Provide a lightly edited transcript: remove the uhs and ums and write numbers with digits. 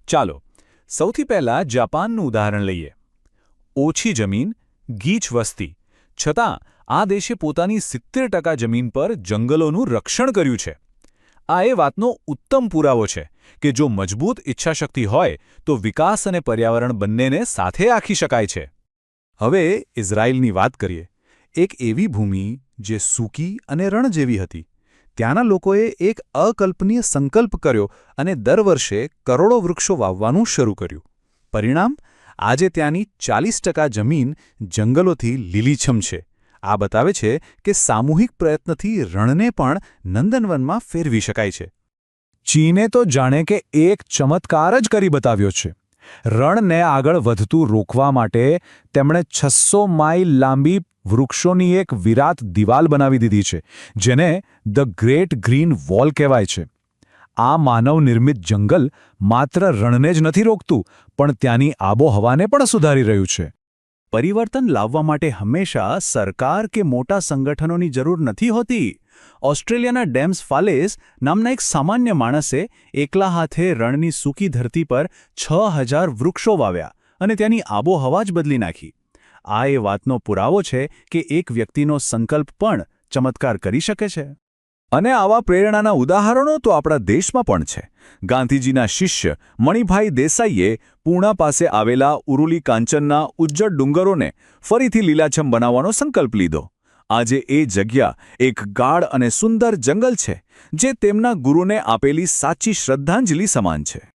ચાલો સૌથી પહેલા જાપાનનું ઉદાહરણ લઈએ. ઓછી જમીન, ગીચ વસ્તી, છતાં આ દેશે પોતાની 70% જમીન પર જંગલોનું રક્ષણ કર્યું છે. આ એ વાતનો ઉત્તમ પુરાવો છે કે જો મજબૂત ઈચ્છાશક્તિ હોય તો વિકાસ અને પર્યાવરણ બંનેને સાથે આંકી શકાય છે. હવે ઇઝરાયલની વાત કરીએ. એક એવી ભૂમિ જે સૂકી અને રણ જેવી હતી. ત્યાંના લોકોએ એક અકલ્પનીય સંકલ્પ કર્યો અને દર વર્ષે કરોડો વૃક્ષો વાવવાનું શરૂ કર્યું. પરિણામ, આજે ત્યાંની 40% જમીન જંગલોથી લીલીછમ છે. આ બતાવે છે કે સામૂહિક પ્રયત્નથી રણને પણ નંદનવનમાં ફેરવી શકાય છે. ચીને તો જાણે કે એક ચમત્કાર જ કરી બતાવ્યો છે. રણને આગળ વધતું રોકવા માટે તેમણે 600 માઇલ લાંબી વૃક્ષોની એક વિરાટ દિવાલ બનાવી દીધી છે, જેને ધ ગ્રેટ ગ્રીન વોલ કહેવાય છે. આ માનવ નિર્મિત જંગલ માત્ર રણને જ નથી રોકતું, પણ ત્યાંની આબોહવાને પણ સુધારી રહ્યું છે. પરિવર્તન લાવવા માટે હંમેશા સરકાર કે મોટા સંગઠનોની જરૂર નથી હોતી. ઓસ્ટ્રેલિયાના ડેમ્સ ફાલેસ નામના એક સામાન્ય માણસે એકલા હાથે રણની સૂકી ધરતી પર 6000 વૃક્ષો વાવ્યા અને ત્યાંની આબોહવા જ બદલી નાખી. આ એ વાતનો પુરાવો છે કે એક વ્યક્તિનો સંકલ્પ પણ ચમત્કાર કરી શકે છે. અને આવા પ્રેરણાના ઉદાહરણો તો આપણા દેશમાં પણ છે. ગાંધીજીના શિષ્ય મણિભાઈ દેસાઈએ પૂણા પાસે આવેલા ઉરુલી કાંચનના ઉજ્જડ ડુંગરોને ફરીથી લીલાછમ બનાવવાનો સંકલ્પ લીધો. આજે એ જગ્યા એક ગાઢ અને સુંદર જંગલ છે, જે તેમના ગુરુને આપેલી સાચી શ્રદ્ધાંજલિ સમાન છે.